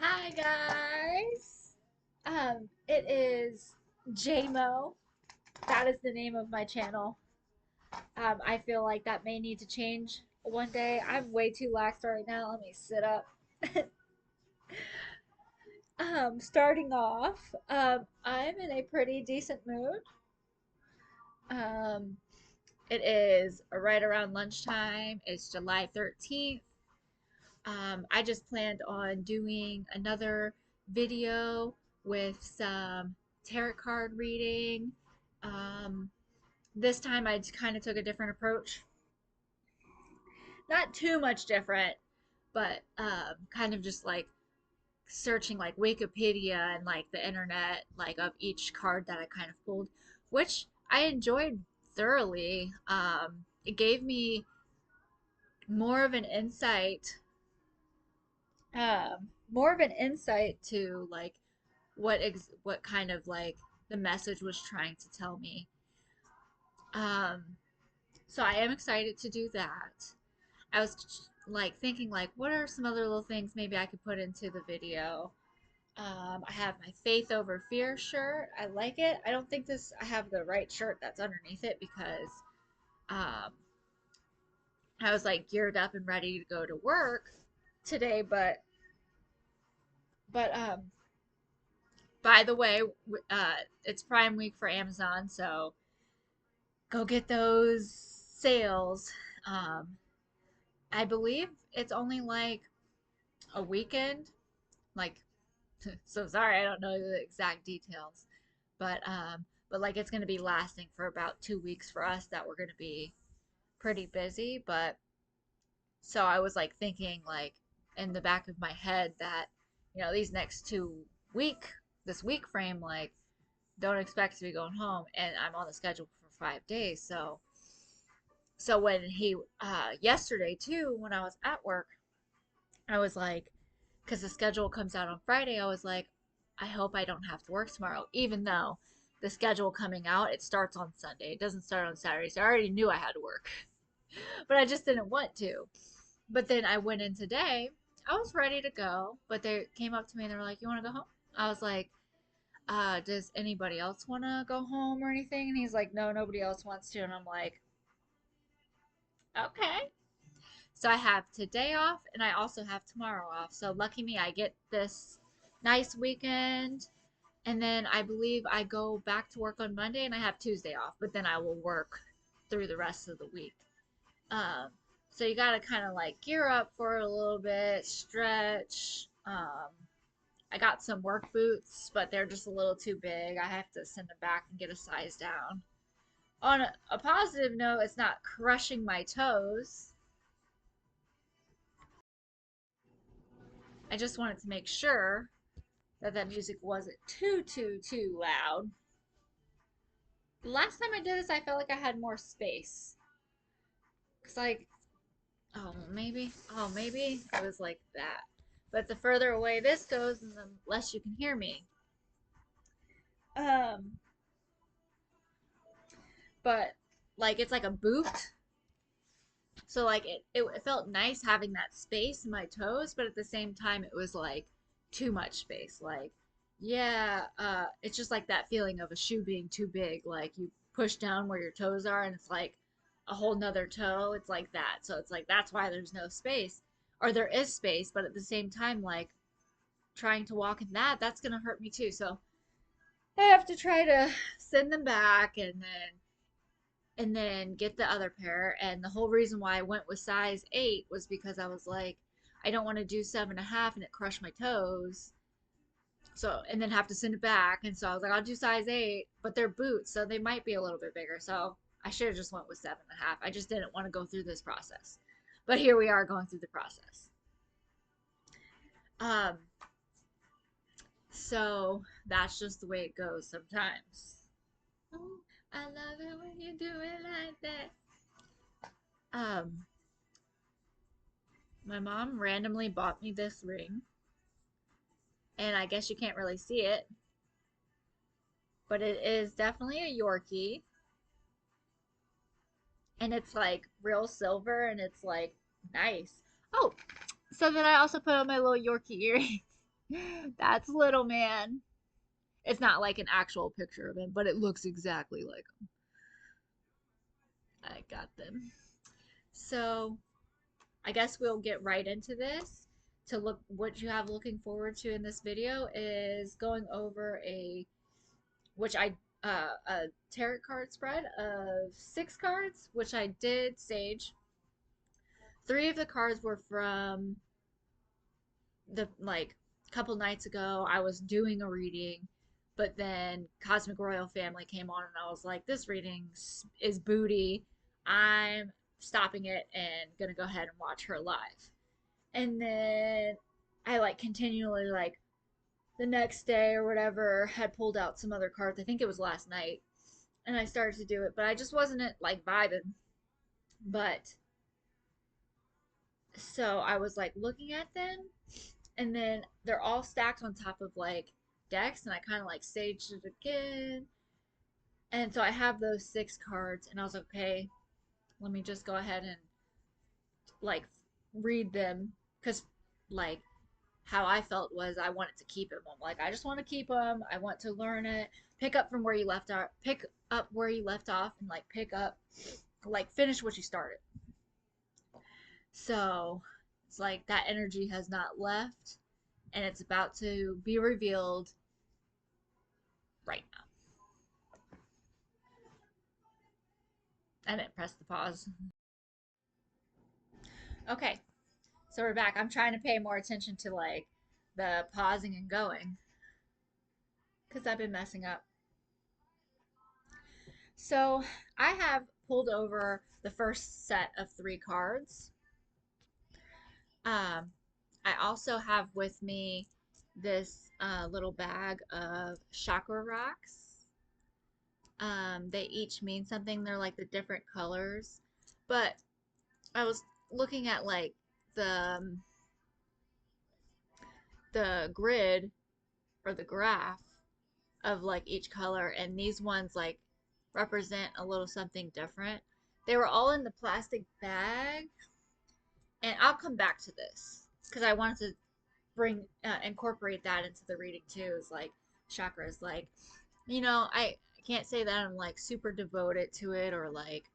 Hi guys. It is JMO. That is the name of my channel. I feel like that may need to change one day. I'm way too lax right now. Let me sit up. Starting off, I'm in a pretty decent mood. Um, it is right around lunchtime. It's July 13th. I just planned on doing another video with some tarot card reading. Um, this time I kind of took a different approach. Not too much different, but kind of just like searching like Wikipedia and like the internet, like of each card that I kind of pulled, which I enjoyed thoroughly. It gave me more of an insight more of an insight to like what kind of like the message was trying to tell me. Um, so I am excited to do that. I was like thinking like what are some other little things maybe I could put into the video. I have my Faith Over Fear shirt. I like it. I don't think I have the right shirt that's underneath it because um, I was like geared up and ready to go to work today, but by the way, it's Prime Week for Amazon, so go get those sales. Um, I believe it's only like a weekend. Like, so sorry, I don't know the exact details, but like it's gonna be lasting for about 2 weeks for us. That we're gonna be pretty busy. But so I was like thinking like in the back of my head that these next 2 week this week frame like don't expect to be going home, and I'm on the schedule for 5 days. So when he yesterday too, when I was at work, I was like, because the schedule comes out on Friday, I was like, I hope I don't have to work tomorrow, even though the schedule coming out it starts on Sunday. It doesn't start on Saturday, so I already knew I had to work, but I just didn't want to. But then I went in today. I was ready to go, but they came up to me and they were like, "You want to go home?" I was like, does anybody else want to go home or anything? And he's like, no, nobody else wants to. And I'm like, okay. So I have today off and I also have tomorrow off. So lucky me, I get this nice weekend. And then I believe I go back to work on Monday and I have Tuesday off, but then I will work through the rest of the week. Um, so you got to kind of like gear up for it a little bit, stretch. I got some work boots, but they're just a little too big. I have to send them back and get a size down. On a positive note, it's not crushing my toes. I just wanted to make sure that that music wasn't too loud. The last time I did this, I felt like I had more space. Cause like, maybe it was like that. But the further away this goes, the less you can hear me. Um, but like it's like a boot. So like it felt nice having that space in my toes, but at the same time it was like too much space. Like, yeah, it's just like that feeling of a shoe being too big. Like you push down where your toes are and it's like a whole nother toe. It's like that. So it's like that's why there's no space. Or there is space, but at the same time, like trying to walk in that's gonna hurt me too. So I have to try to send them back and then get the other pair. And the whole reason why I went with size 8 was because I was like, I don't want to do 7.5 and it crush my toes. So, and then have to send it back. And so I was like, I'll do size 8, but they're boots, so they might be a little bit bigger. So I should have just went with 7.5. I just didn't want to go through this process. But here we are going through the process. Um, so that's just the way it goes sometimes. Oh, I love it when you do it like that. Um, My mom randomly bought me this ring, and I guess you can't really see it, but it is definitely a Yorkie, and it's like real silver, and it's like nice. Oh, so then I also put on my little Yorkie earrings. That's little man. It's not like an actual picture of him, but it looks exactly like him. I got them. So I guess we'll get right into this. To look what you have looking forward to in this video is going over a tarot card spread of 6 cards, which I did sage. 3 of the cards were from the like couple nights ago. I was doing a reading, but then Cosmic Royal Family came on, and I was like, this reading is booty. I'm stopping it and gonna go ahead and watch her live. And then I like continually like the next day or whatever had pulled out some other cards. I think it was last night, and I started to do it, but I just wasn't like vibing. But so I was like looking at them, and then they're all stacked on top of like decks, and I kind of like staged it again. And so I have those 6 cards, and I was like, okay, let me just go ahead and like read them because like how I felt was I wanted to keep him. I'm like, I just want to keep him. I want to learn it. Pick up from where you left off. Pick up where you left off, and like pick up, like finish what you started. So it's like that energy has not left, and it's about to be revealed right now. I didn't press the pause. Okay, so we're back. I'm trying to pay more attention to like the pausing and going because I've been messing up. So I have pulled over the first set of 3 cards. Um, I also have with me this little bag of chakra rocks. They each mean something. They're like the different colors. But I was looking at like the the grid or the graph of like each color, and these ones like represent a little something different. They were all in the plastic bag, and I'll come back to this because I wanted to bring incorporate that into the reading too. Is like chakras, like I can't say that I'm like super devoted to it or like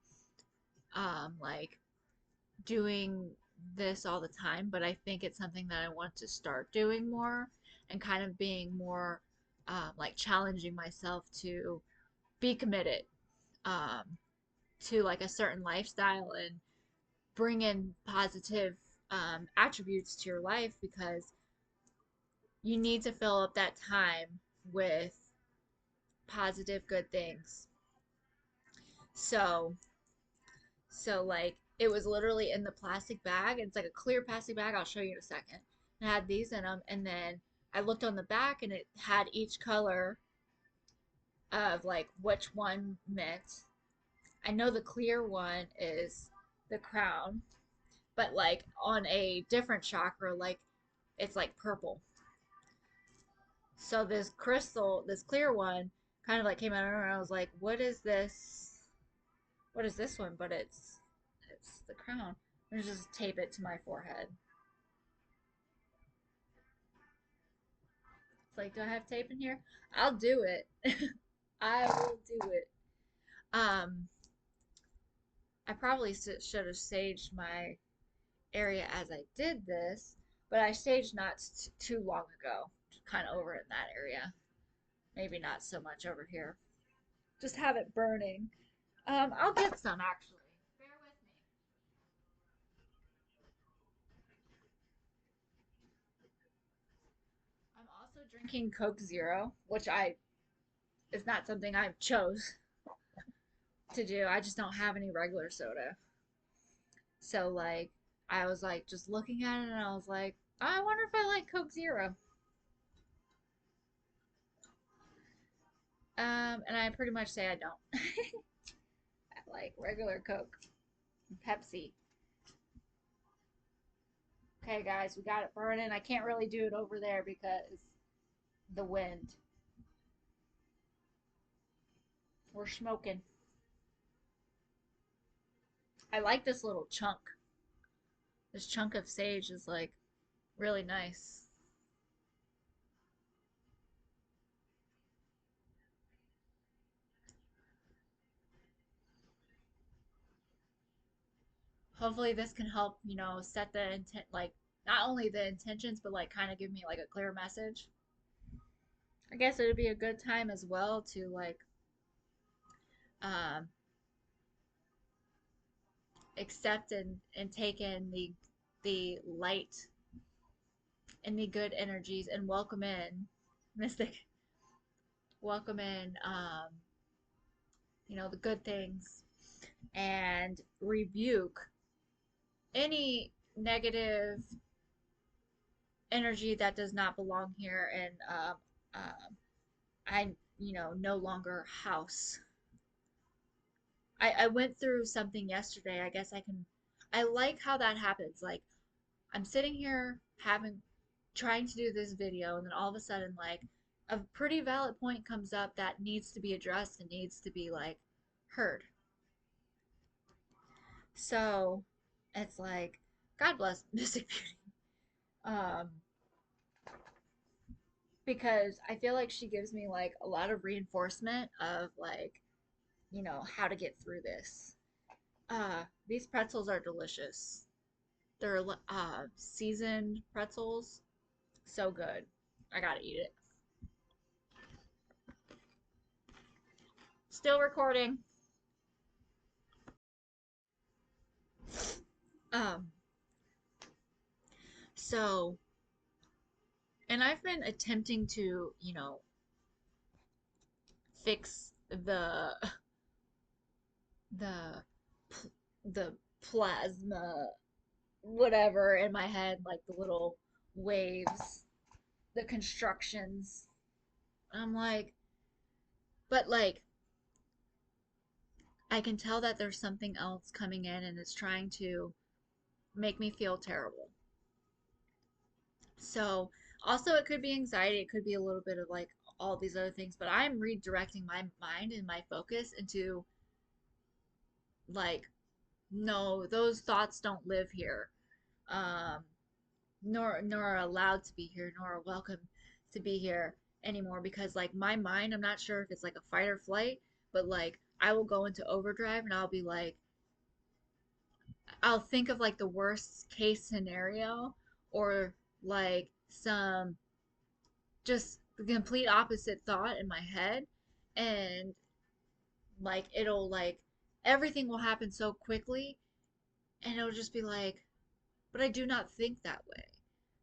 doing this all the time, but I think it's something that I want to start doing more and kind of being more like challenging myself to be committed um, to like a certain lifestyle and bring in positive attributes to your life because you need to fill up that time with positive, good things. So, so like it was literally in the plastic bag. It's like a clear plastic bag. I'll show you in a second. It had these in them, and then I looked on the back, and it had each color of like which one meant. I know the clear one is the crown, but like on a different chakra, like it's like purple. So this crystal, this clear one, kind of like came out of nowhere. I was like, "What is this? What is this one?" But it's the crown. I'm gonna just tape it to my forehead. It's like, do I have tape in here? I'll do it. I will do it. Um, I probably should have staged my area as I did this, but I staged not too long ago, kind of over in that area. Maybe not so much over here. Just have it burning. I'll get some actually. Bear with me. I'm also drinking Coke Zero, which I is not something I chose to do. I just don't have any regular soda. So like I was like just looking at it and I was like, I wonder if I like Coke Zero. And I pretty much say I don't. I like regular Coke and Pepsi. Okay, guys, we got it burning. I can't really do it over there because the wind. We're smoking. I like this little chunk. This chunk of sage is like really nice. hopefully this can help, set the intent, like not only the intentions, but like kind of give me like a clear message. I guess it would be a good time as well to like um, accept and take in the light and the good energies and welcome in mystic, welcome in the good things and rebuke any negative energy that does not belong here and I no longer house. I went through something yesterday. I guess I like how that happens. Like I'm sitting here trying to do this video, and then all of a sudden, like a pretty valid point comes up that needs to be addressed and needs to be like heard. So it's like, God bless Mystic Beauty. Um, because I feel like she gives me like a lot of reinforcement of like, how to get through this. These pretzels are delicious. They're seasoned pretzels. So good. I gotta eat it. Still recording. Um, so, and I've been attempting to, fix the the plasma whatever in my head, like the little waves, the constructions. I'm like, but like I can tell that there's something else coming in and it's trying to make me feel terrible. So, also it could be anxiety, it could be a little bit of like all these other things, but I'm redirecting my mind and my focus into like, no, those thoughts don't live here. Um, nor are allowed to be here, nor are welcome to be here anymore because like my mind, I'm not sure if it's like a fight or flight, but like I will go into overdrive and I'll be like I'll think of like the worst case scenario or like some just the complete opposite thought in my head and like it'll like everything will happen so quickly and it'll just be like but I do not think that way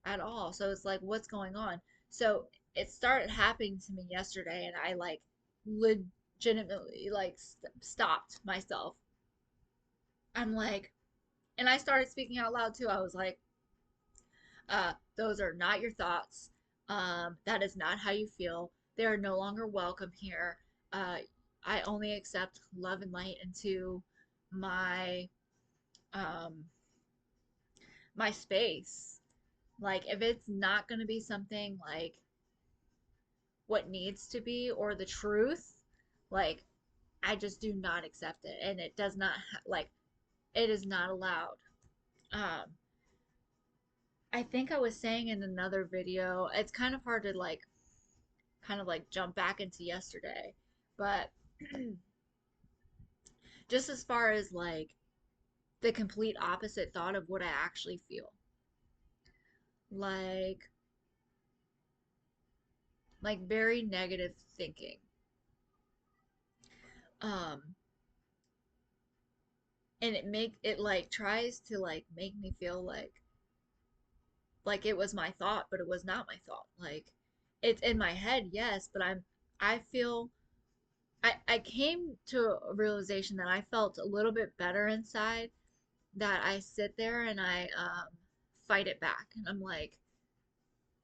at all. So it's like, what's going on? So it started happening to me yesterday, and I like legitimately like stopped myself. I'm like, and I started speaking out loud too. I was like, those are not your thoughts. That is not how you feel. They are no longer welcome here. Uh, I only accept love and light into my um, my space. Like if it's not going to be something like what needs to be or the truth, like I just do not accept it and it does not like it is not allowed. Um I think I was saying in another video, it's kind of hard to like kind of like jump back into yesterday, but just as far as like the complete opposite thought of what I actually feel. Like very negative thinking. Um and it like tries to like make me feel like it was my thought, but it was not my thought. Like it's in my head, yes, but I feel I came to a realization that I felt a little bit better inside that I sit there and I fight it back. And I'm like,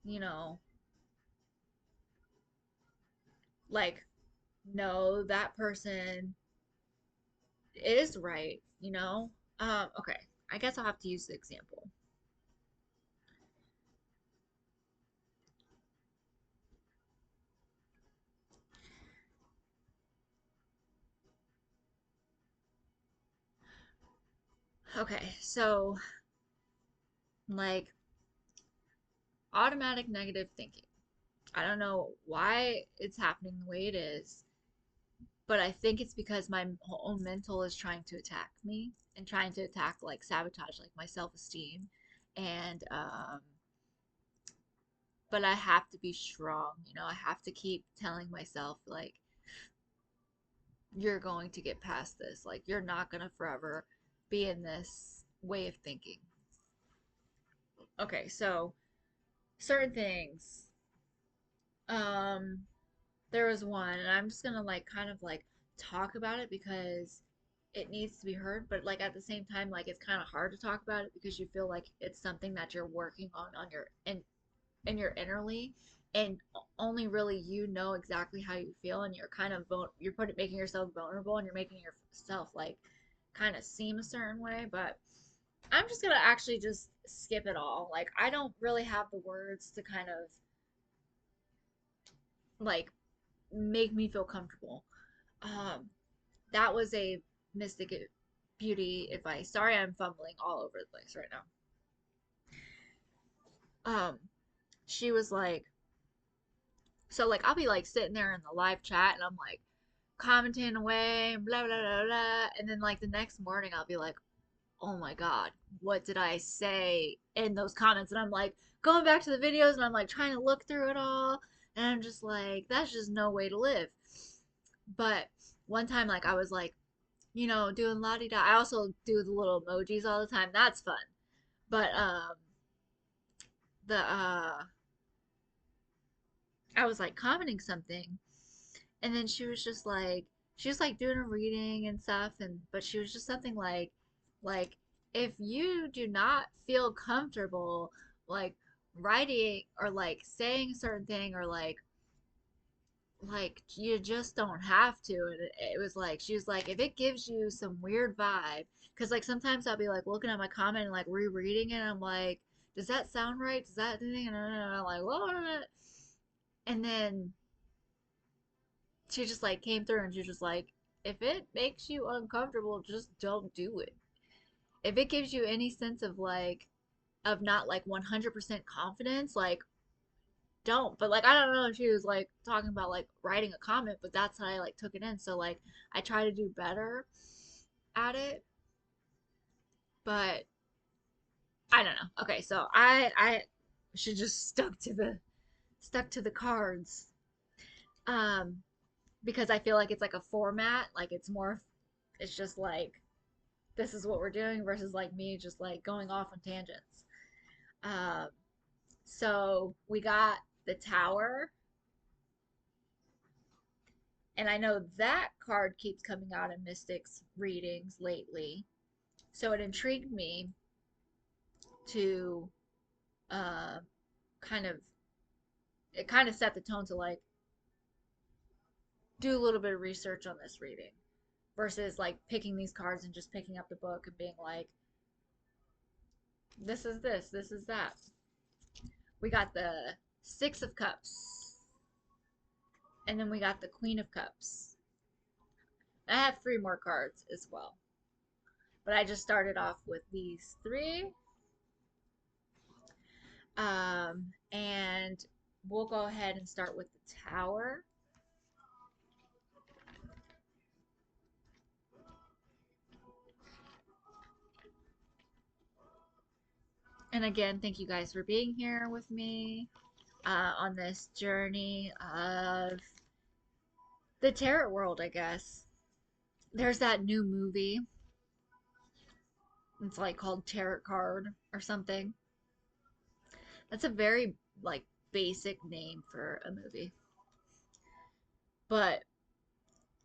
you know, like no, that person is right, you know? Okay. I guess I'll have to use the example. Okay, so like automatic negative thinking. I don't know why it's happening the way it is, but I think it's because my own mental is trying to attack me and trying to attack, like sabotage, like my self-esteem. And but I have to be strong, you know, I have to keep telling myself like you're going to get past this. Like you're not going to forever be in this way of thinking. Okay, so certain things. Um there was one, and I'm just going to like kind of like talk about it because it needs to be heard, but like at the same time like it's kind of hard to talk about it because you feel like it's something that you're working on your in your innerly, and only really you know exactly how you feel, and you're kind of you're putting making yourself vulnerable, and you're making yourself like kind of seem a certain way. But I'm just gonna actually just skip it all. Like I don't really have the words to kind of like make me feel comfortable. um that was a mystic beauty advice. Sorry, I'm fumbling all over the place right now. She was like, so like I'll be like sitting there in the live chat and I'm like commenting away and blah blah blah blah, and then like the next morning I'll be like, oh my god, what did I say in those comments? And I'm like going back to the videos and I'm like trying to look through it all, and I'm just like, that's just no way to live. But one time like I was like, you know, doing la di da. I also do the little emojis all the time. That's fun. But the I was like commenting something, and then she was like doing a reading and stuff, and but she was just something like if you do not feel comfortable like writing or like saying a certain thing, or like you just don't have to. And it was like she was like, if it gives you some weird vibe, because like sometimes I'll be like looking at my comment and like rereading it, and I'm like, does that sound right, does that thing, and I'm like, what? And then she just like came through and she was just like, if it makes you uncomfortable, just don't do it. If it gives you any sense of like of not like 100% confidence, like don't. But like I don't know if she was like talking about like writing a comment, but that's how I like took it in. So like I try to do better at it, but I don't know. Okay, so I should just stuck to the cards. Um because I feel like it's like a format, like it's more, it's just like this is what we're doing versus like me just like going off on tangents. Um so we got the Tower, and I know that card keeps coming out in Mystics readings lately. So it intrigued me to uh, kind of, it kind of set the tone to like do a little bit of research on this reading versus like picking these cards and just picking up the book and being like, this is that. We got the Six of Cups, and then we got the Queen of Cups. I have three more cards as well, but I just started off with these three. And we'll go ahead and start with the Tower. And again, thank you guys for being here with me on this journey of the tarot world, I guess. There's that new movie. It's like called Tarot Card or something. That's a very like basic name for a movie. But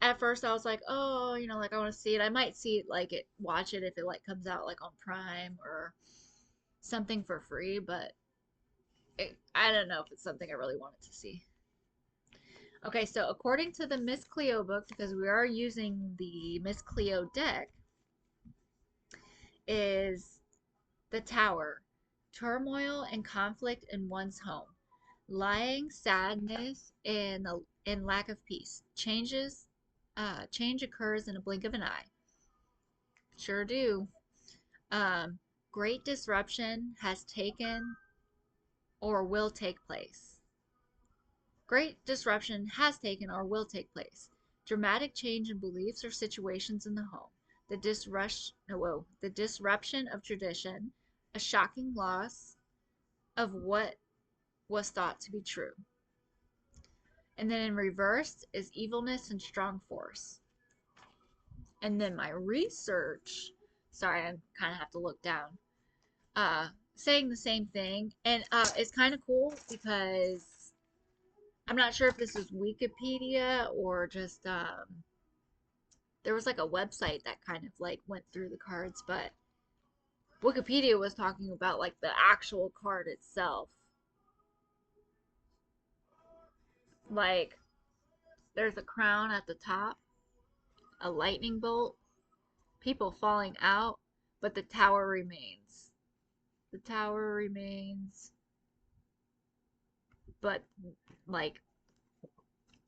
at first I was like, oh, you know, like I want to see it. I might see it, like it, watch it if it like comes out like on Prime or something for free, but I don't know if it's something I really wanted to see. Okay, so according to the Miss Cleo book, because we are using the Miss Cleo deck, is the Tower, turmoil and conflict in one's home, lying, sadness, and lack of peace. Change occurs in a blink of an eye. Sure do. Um, great disruption has taken or will take place. Great disruption has taken or will take place. Dramatic change in beliefs or situations in the home. the disruption of tradition, a shocking loss of what was thought to be true. And then in reverse is evilness and strong force. And then my research, sorry, I kind of have to look down, saying the same thing. And it's kind of cool because I'm not sure if this is Wikipedia or just there was like a website that kind of like went through the cards, but Wikipedia was talking about like the actual card itself. Like there's a crown at the top, a lightning bolt, people falling out, but the tower remains. The tower remains, but like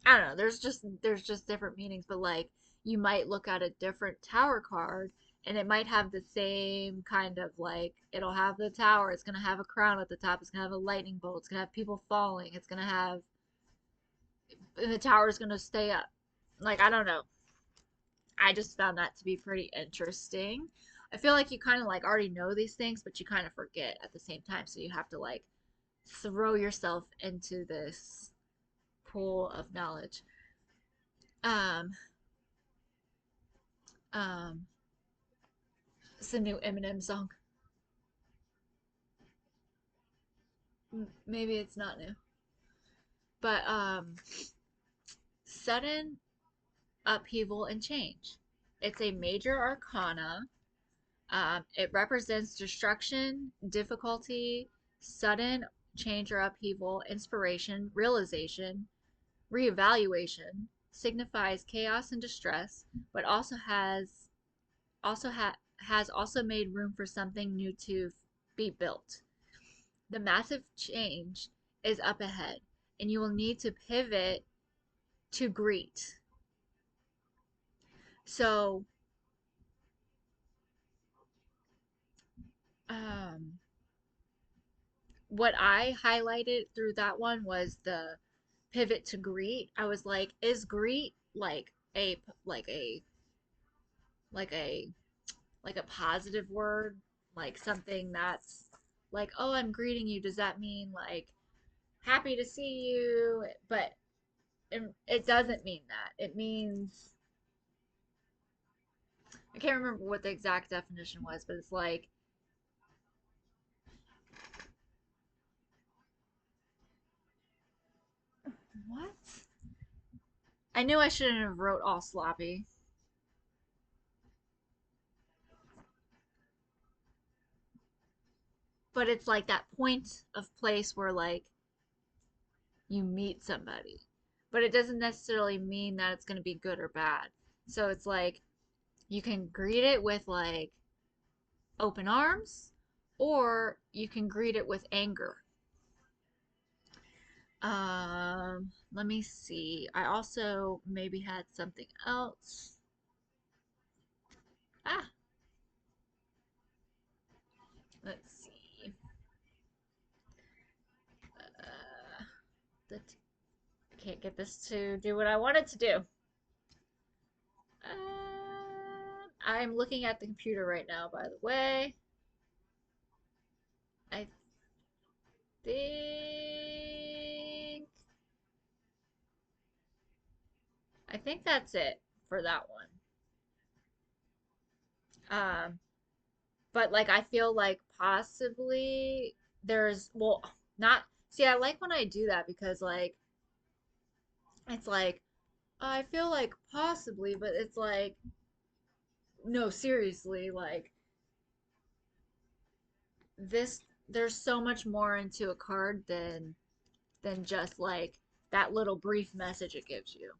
I don't know, there's just different meanings, but like you might look at a different tower card and it might have the same kind of like it'll have the tower, it's gonna have a crown at the top, it's gonna have a lightning bolt, it's gonna have people falling, it's gonna have and the tower's gonna stay up. Like I don't know. I just found that to be pretty interesting. I feel like you kind of like already know these things, but you kind of forget at the same time. So you have to like throw yourself into this pool of knowledge. Um, um, it's a new Eminem song. Maybe it's not new, but sudden upheaval and change. It's a major arcana. It represents destruction, difficulty, sudden change or upheaval, inspiration, realization, reevaluation, signifies chaos and distress, but has also made room for something new to be built. The massive change is up ahead, and you will need to pivot to greet. So, um, what I highlighted through that one was the pivot to greet. I was like, is greet like a like a like a positive word, like something that's like, oh, I'm greeting you. Does that mean like happy to see you? But it doesn't mean that. It means I can't remember what the exact definition was, but it's like what? I knew I shouldn't have wrote all sloppy, but it's like that point of place where like you meet somebody, but it doesn't necessarily mean that it's going to be good or bad. So it's like you can greet it with like open arms or you can greet it with anger. Let me see. I also maybe had something else. Ah, let's see. Uh, the I can't get this to do what I want it to do. I'm looking at the computer right now, by the way. I think I think that's it for that one. Um, but like I feel like possibly there's well not see I like when I do that because like it's like I feel like possibly, but it's like no, seriously, like this there's so much more into a card than just like that little brief message it gives you.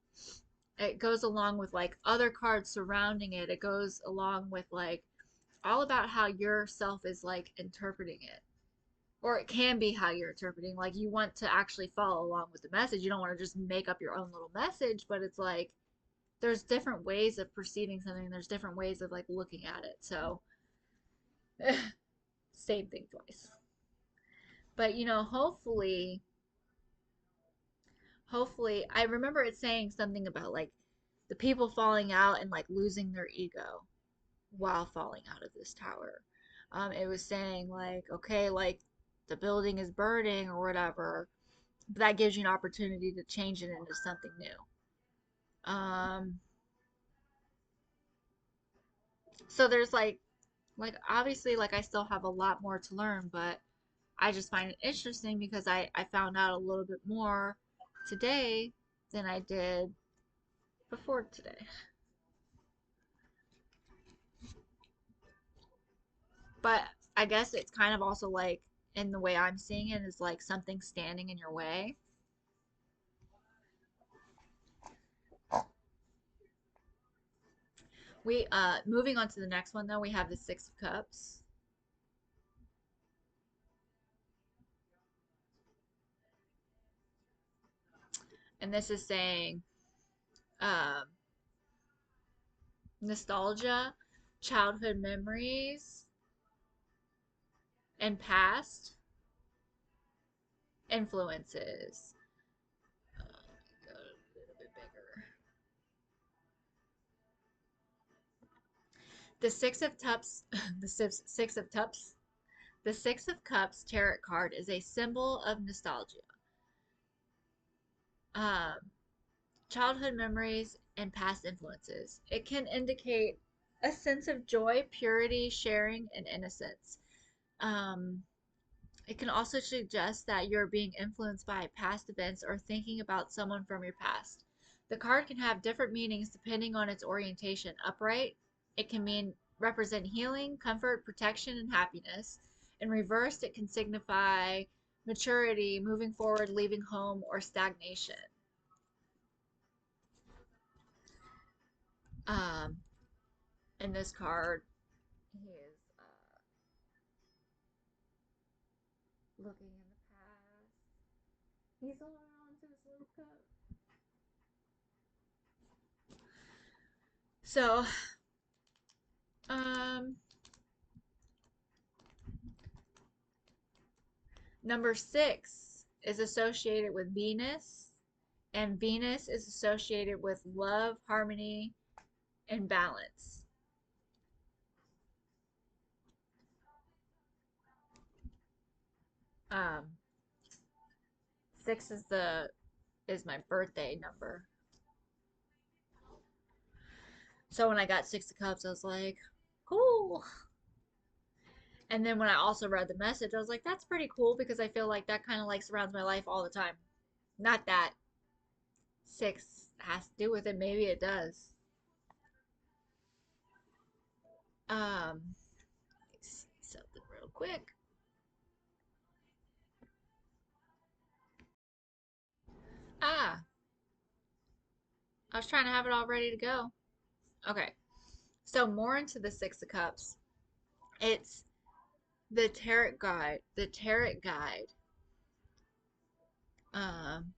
It goes along with like other cards surrounding it. It goes along with like all about how yourself is like interpreting it. Or it can be how you're interpreting. Like you want to actually follow along with the message. You don't want to just make up your own little message, but it's like there's different ways of perceiving something. There's different ways of like looking at it. So same thing twice. But hopefully I remember it saying something about like the people falling out and like losing their ego. while falling out of this tower. It was saying like, okay, like the building is burning or whatever, but that gives you an opportunity to change it into something new. Um, so there's like obviously like I still have a lot more to learn, but I just find it interesting because I found out a little bit more today than I did before today. But I guess it's kind of also like in the way I'm seeing it is like something standing in your way. We moving on to the next one though, we have the Six of Cups. And this is saying um nostalgia, childhood memories, and past influences. Go a little bit bigger. The Six of Cups, the Six of Cups, the Six of Cups tarot card is a symbol of nostalgia, um, childhood memories, and past influences. It can indicate a sense of joy, purity, sharing, and innocence. Um, it can also suggest that you're being influenced by past events or thinking about someone from your past. The card can have different meanings depending on its orientation. Upright, it can mean represent healing, comfort, protection, and happiness. In reversed, it can signify maturity, moving forward, leaving home, or stagnation. Um, in this card, he is looking in the past. He's holding on to his little cup. So, um, number 6 is associated with Venus, and Venus is associated with love, harmony, and balance. Um, 6 is my birthday number. So when I got 6 of Cups, I was like, cool. And then when I also read the message, I was like, that's pretty cool because I feel like that kind of like surrounds my life all the time. Not that 6 has to do with it. Maybe it does. Let's see something real quick. Ah, I was trying to have it all ready to go. Okay. So more into the 6 of Cups. It's the tarot guide. The tarot guide. Um,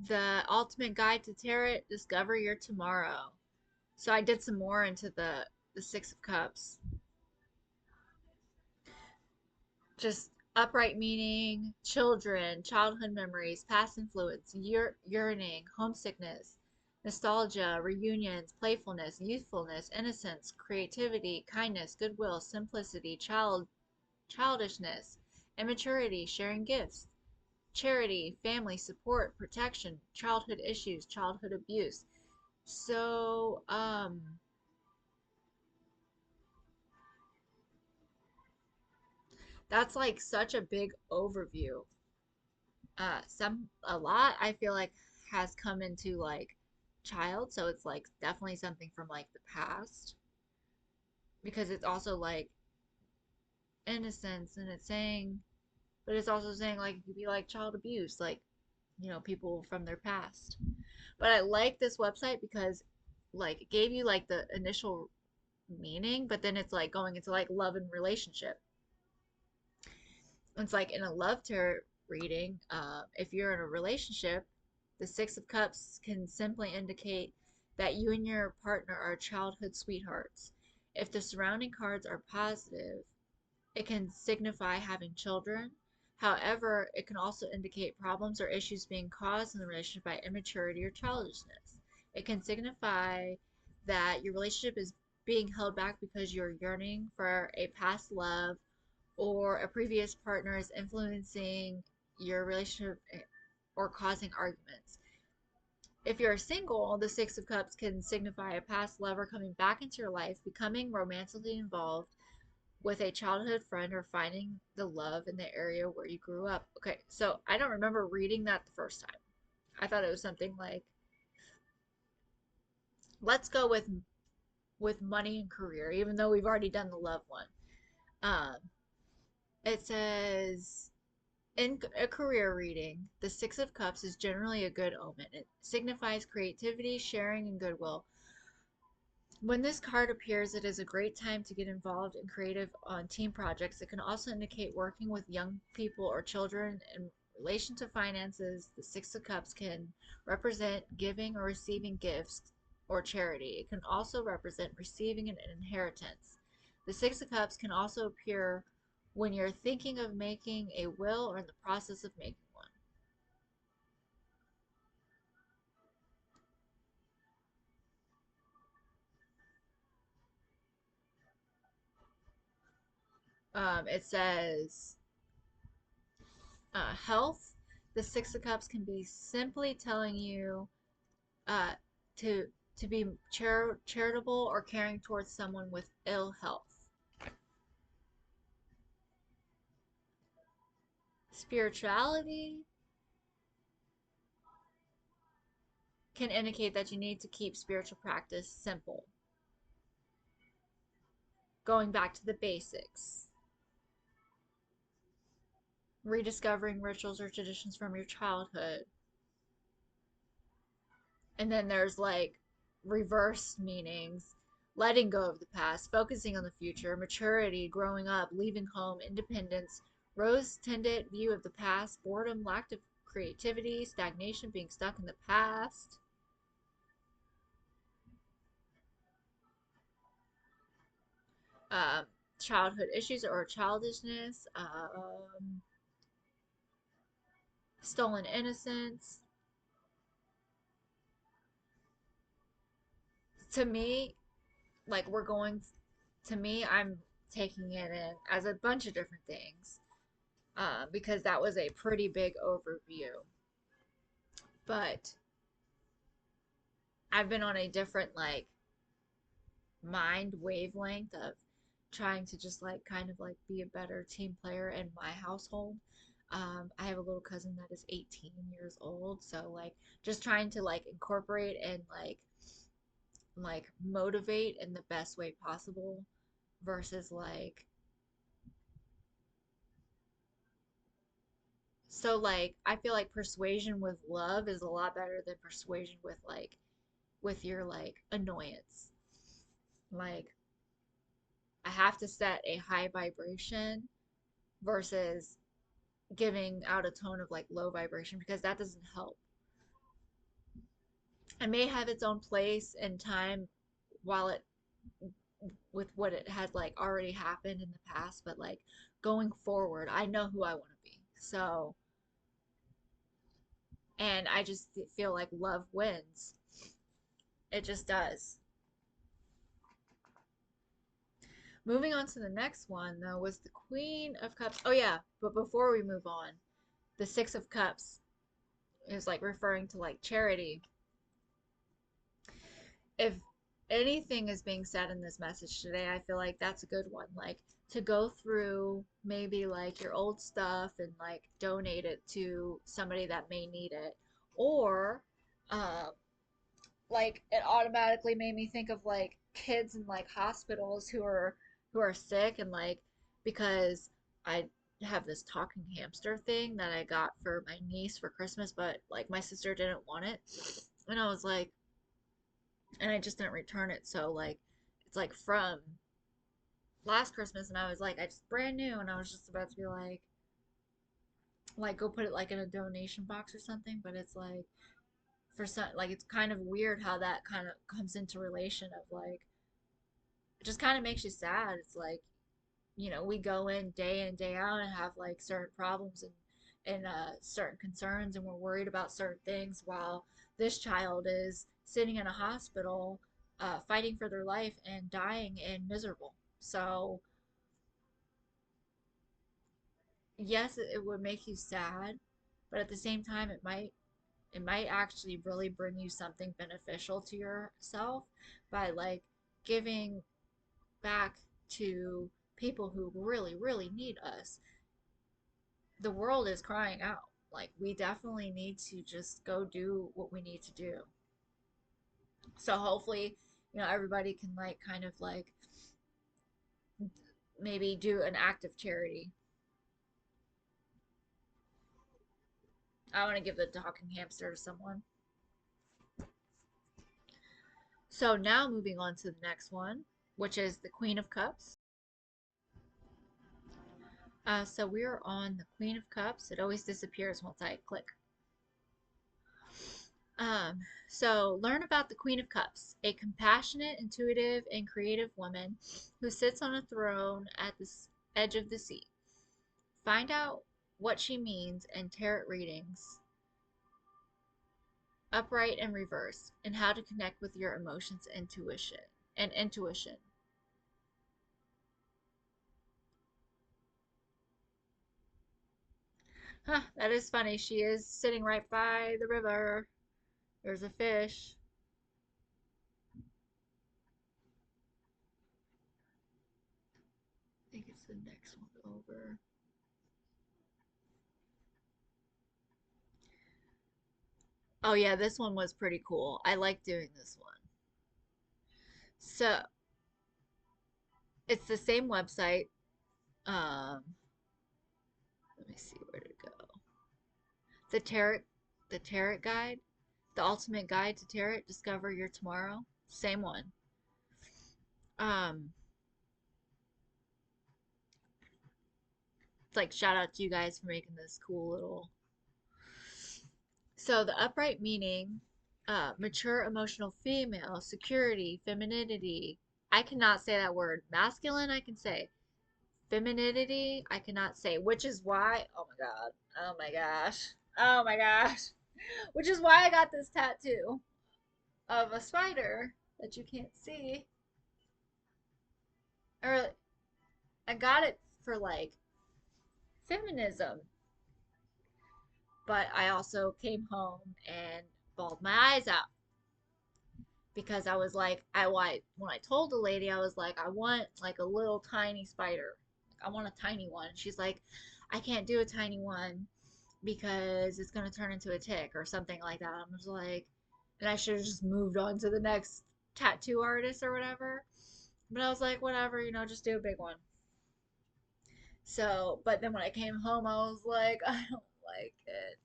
the ultimate guide to tarot. Discover your tomorrow. So I did some more into the 6 of Cups. Just upright meaning, children, childhood memories, past influence, yearning, homesickness, nostalgia, reunions, playfulness, youthfulness, innocence, creativity, kindness, goodwill, simplicity, childishness, immaturity, sharing gifts, charity, family support, protection, childhood issues, childhood abuse. So, that's like such a big overview. A lot I feel like has come into like child, so it's like definitely something from like the past because it's also like innocence and it's saying, but it's also saying like it could be like child abuse, like people from their past. But I like this website because like it gave you like the initial meaning, but then it's like going into like love and relationship. It's like in a love tarot reading, if you're in a relationship, the Six of Cups can simply indicate that you and your partner are childhood sweethearts. If the surrounding cards are positive, it can signify having children. However, it can also indicate problems or issues being caused in the relationship by immaturity or childishness. It can signify that your relationship is being held back because you're yearning for a past love or a previous partner is influencing your relationship or causing arguments. If you're single, the Six of Cups can signify a past lover coming back into your life, becoming romantically involved with a childhood friend, or finding the love in the area where you grew up. Okay, so I don't remember reading that the first time. I thought it was something like, let's go with money and career, even though we've already done the love one. Um, it says in a career reading, the Six of Cups is generally a good omen. It signifies creativity, sharing, and goodwill. When this card appears, it is a great time to get involved in creative on team projects. It can also indicate working with young people or children in relation to finances. The Six of Cups can represent giving or receiving gifts or charity. It can also represent receiving an inheritance. The Six of Cups can also appear when you're thinking of making a will or in the process of making one. It says health. The Six of Cups can be simply telling you uh, to be charitable or caring towards someone with ill health. Spirituality can indicate that you need to keep spiritual practice simple, going back to the basics, rediscovering rituals or traditions from your childhood. And then there's like reverse meanings: letting go of the past, focusing on the future, maturity, growing up, leaving home, independence, rose tinted view of the past, boredom, lack of creativity, stagnation, being stuck in the past, um, childhood issues or childishness, stolen innocence. To me, like we're going, to me, I'm taking it in as a bunch of different things, because that was a pretty big overview. But I've been on a different like mind wavelength of trying to just like kind of like be a better team player in my household. I have a little cousin that is 18 years old, so like just trying to like incorporate and like motivate in the best way possible versus like, so like I feel like persuasion with love is a lot better than persuasion with like with your like annoyance. Like I have to set a high vibration versus giving out a tone of like low vibration, because that doesn't help. It may have its own place and time while it, with what it had like already happened in the past, but like going forward, I know who I want to be. So, and I just feel like love wins. It just does. Moving on to the next one though was the Queen of Cups. Oh yeah, but before we move on, the Six of Cups is like referring to like charity. If anything is being said in this message today, I feel like that's a good one. Like to go through maybe like your old stuff and like donate it to somebody that may need it. Or um, like it automatically made me think of like kids in like hospitals who are sick, and like because I have this talking hamster thing that I got for my niece for Christmas, but like my sister didn't want it. And I was like, and I just didn't return it. So like it's like from last Christmas, and I was like, I just brand new, and I was just about to be like go put it like in a donation box or something, but it's like for some like it's kind of weird how that kind of comes into relation of like it just kind of makes you sad. It's like, we go in day out and have like certain problems and certain concerns, and we're worried about certain things while this child is sitting in a hospital, fighting for their life and dying and miserable. So yes, it would make you sad, but at the same time, it might actually really bring you something beneficial to yourself by like giving back to people who really, really need us. The world is crying out. Like, we definitely need to just go do what we need to do. So, hopefully, everybody can, like, kind of like maybe do an act of charity. I want to give the talking hamster to someone. So, now moving on to the next one, which is the Queen of Cups. So, we're on the Queen of Cups. It always disappears once I click. Um, so learn about the Queen of Cups, a compassionate, intuitive, and creative woman who sits on a throne at the edge of the sea. Find out what she means in tarot readings, upright and reverse, and how to connect with your emotions, intuition. Huh, that is funny. She is sitting right by the river. There's a fish. I think it's the next one over. Oh yeah, this one was pretty cool. I like doing this one. So it's the same website. Um, Let me see where to go. The tarot, the tarot guide, the ultimate guide to tarot. Discover your tomorrow. Same one. Um, it's like shout out to you guys for making this cool little. So the upright meaning, mature emotional female, security, femininity. I cannot say that word. Masculine, I can say. Femininity, I cannot say. Which is why, oh my god, oh my gosh, oh my gosh, which is why I got this tattoo of a spider that you can't see. Or I got it for like feminism, but I also came home and bawled my eyes out because I was like, when I told the lady, I was like, I want like a little tiny spider. I want a tiny one. She's like, I can't do a tiny one because it's gonna turn into a tick or something like that. I was like, and I should have just moved on to the next tattoo artist or whatever. But I was like, whatever, just do a big one. So, but then when I came home, I was like, I don't like it.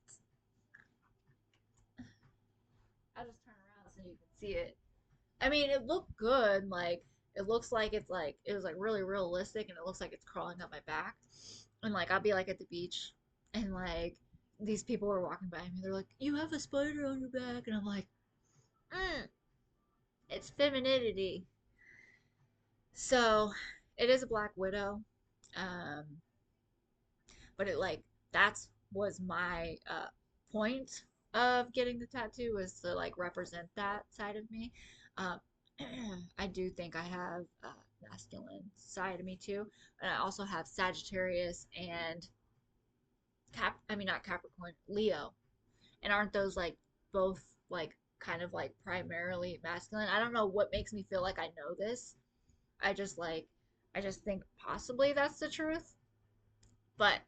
I'll just turn around so you can see it. I mean, it looked good. Like, it looks like it was like really realistic and it looks like it's crawling up my back. And like, I'll be like at the beach and like, these people were walking by me. They're like, you have a spider on your back. And I'm like, mm, it's femininity. So, it is a Black Widow. Um, but it like that's was my point of getting the tattoo was to like represent that side of me. um, I do think I have a masculine side of me too, and I also have Sagittarius and I mean not Capricorn, Leo. And aren't those like both like kind of like primarily masculine? I don't know what makes me feel like I know this. I just think possibly that's the truth, but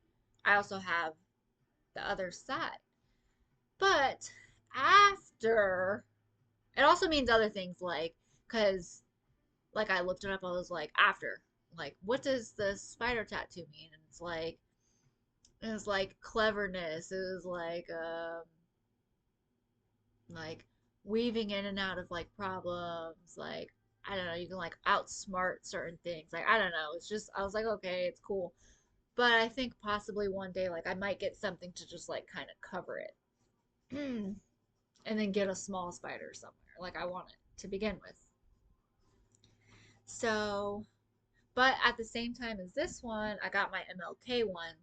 I also have the other side. But after, it also means other things like, because like I looked it up, I was like, after, like, what does the spider tattoo mean? And it's like cleverness. It was like weaving in and out of like problems. Like, I don't know, you can like outsmart certain things. Like, I don't know. It's just, I was like, okay, it's cool. But I think possibly one day, like, I might get something to just like kind of cover it. And then get a small spider somewhere like I want it to begin with. So, but at the same time as this one, I got my MLK one.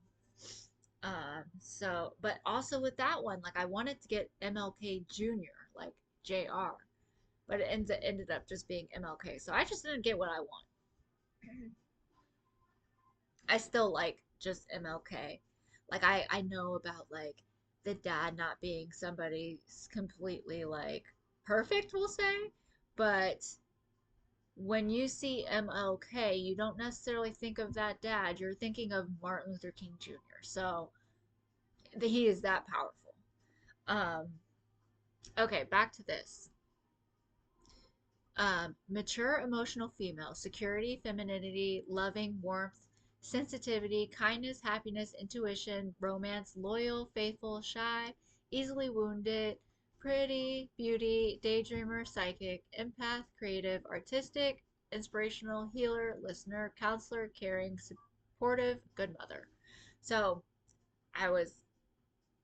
But also with that one, like I wanted to get MLK Junior, like JR. but ended up just being MLK. So I just didn't get what I want. I still like just MLK. Like I know about like the dad not being somebody completely like perfect, we'll say, but when you see MLK, you don't necessarily think of that dad. You're thinking of Martin Luther King Jr. So he is that powerful. Um, okay, back to this. Mature emotional female, security, femininity, loving, warmth, sensitivity, kindness, happiness, intuition, romance, loyal, faithful, shy, easily wounded, pretty, beauty, daydreamer, psychic, empath, creative, artistic, inspirational, healer, listener, counselor, caring, supportive, good mother. So I was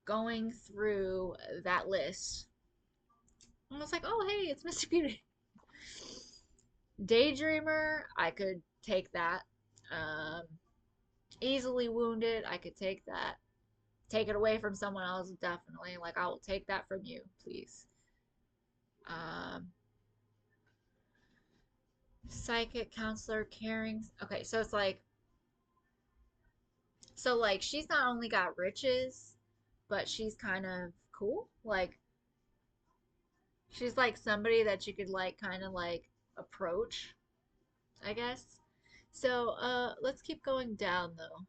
going through that list. I was like, oh, hey, it's Mr. Beauty. Daydreamer, I could take that. Um, Easily wounded, I could take that. Take it away from someone else, definitely. Like, I will take that from you, please. Um, Psychic, counselor, caring. Okay, so it's like, so like, she's not only got riches, but she's kind of cool. Like, she's like somebody that you could like kind of like approach, I guess. So, let's keep going down though.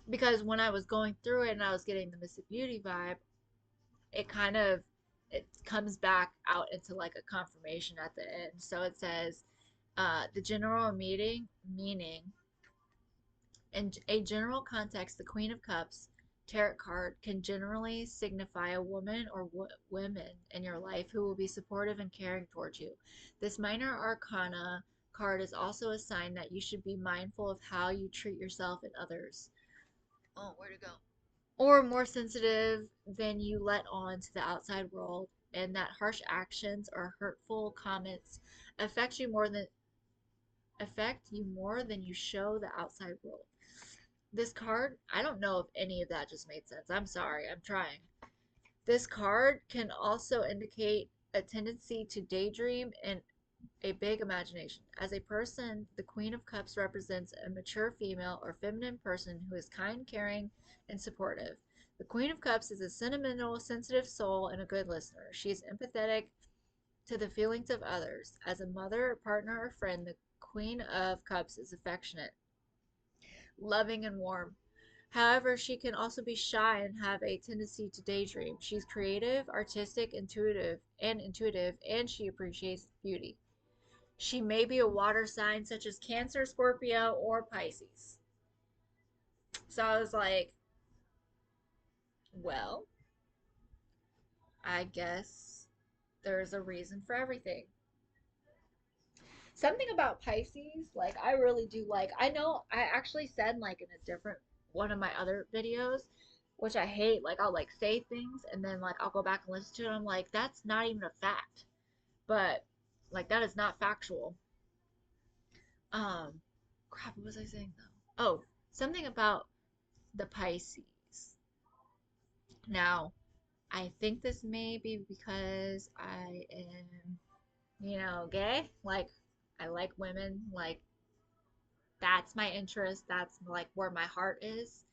Because when I was going through it and I was getting the Missy Beauty vibe, it kind of it comes back out into like a confirmation at the end. So it says, the general meaning in a general context, the Queen of Cups tarot card can generally signify a woman or women in your life who will be supportive and caring towards you. This minor arcana card is also a sign that you should be mindful of how you treat yourself and others. Oh, where to go? Or more sensitive than you let on to the outside world, and that harsh actions or hurtful comments affect you more than you show the outside world. This card, I don't know if any of that just made sense. I'm sorry, I'm trying. This card can also indicate a tendency to daydream and a big imagination. As a person, the Queen of Cups represents a mature female or feminine person who is kind, caring, and supportive. The Queen of Cups is a sentimental, sensitive soul and a good listener. She is empathetic to the feelings of others. As a mother, partner, or friend, the Queen of Cups is affectionate, loving, and warm. However, she can also be shy and have a tendency to daydream. She's creative, artistic, intuitive, and she appreciates beauty. She may be a water sign such as Cancer, Scorpio, or Pisces. So I was like, well, I guess there's a reason for everything. Something about Pisces, like I really do like. I know I actually said like in a different one of my other videos, which I hate, like I'll like say things and then like I'll go back and listen to it. I'm like, that's not even a fact. But like that is not factual. Um, Crap, what was I saying though? Oh, something about the Pisces. Now, I think this may be because I am, gay. Like, I like women. Like, that's my interest. That's like where my heart is.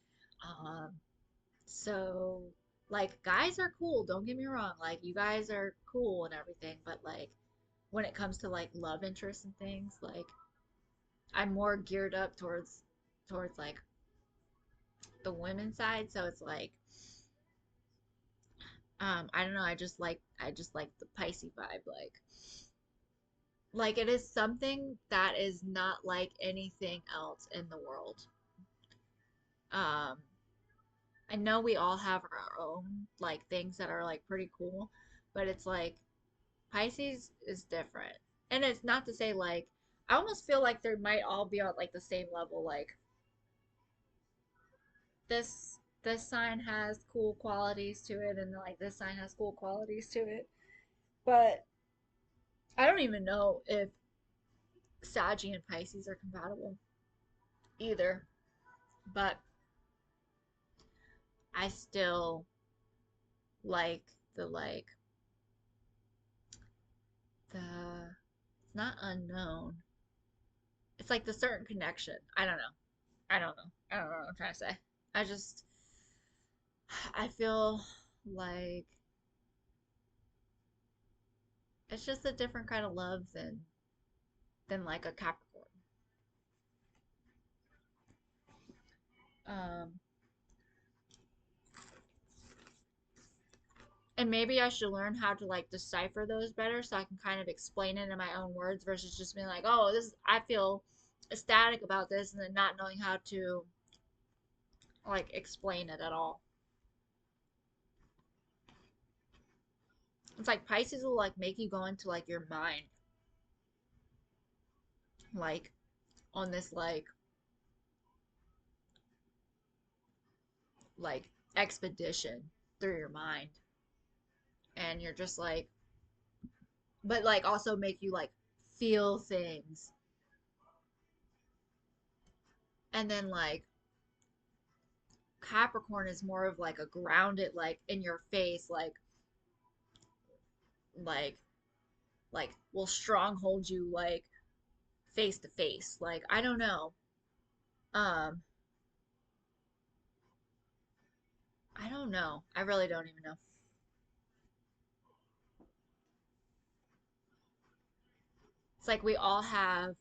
Um, so, like, guys are cool. Don't get me wrong. Like, you guys are cool and everything. But, like, when it comes to like love interests and things, like, I'm more geared up towards like the women's side. So it's like, I don't know. I just like the Pisces vibe. Like it is something that is not like anything else in the world. Um, I know we all have our own like things that are like pretty cool, but it's like Pisces is different. And it's not to say like I almost feel like they might all be on like the same level. Like this sign has cool qualities to it, and like this sign has cool qualities to it. But I don't even know if Saggy and Pisces are compatible either. But I still like the like it's not unknown. It's like the certain connection. I don't know. I don't know. I don't know what I'm trying to say. I just I feel like it's just a different kind of love than like a Capricorn. Um, and maybe I should learn how to like decipher those better so I can kind of explain it in my own words versus just being like, oh, this I feel ecstatic about this and then not knowing how to like explain it at all. It's like Pisces will like make you go into like your mind, like on this like expedition through your mind, and you're just like, but like also make you like feel things, and then like Capricorn is more of like a grounded, like in your face, like like will stronghold you like face to face. Like I don't know. Um, I don't know. I really don't even know. It's like we all have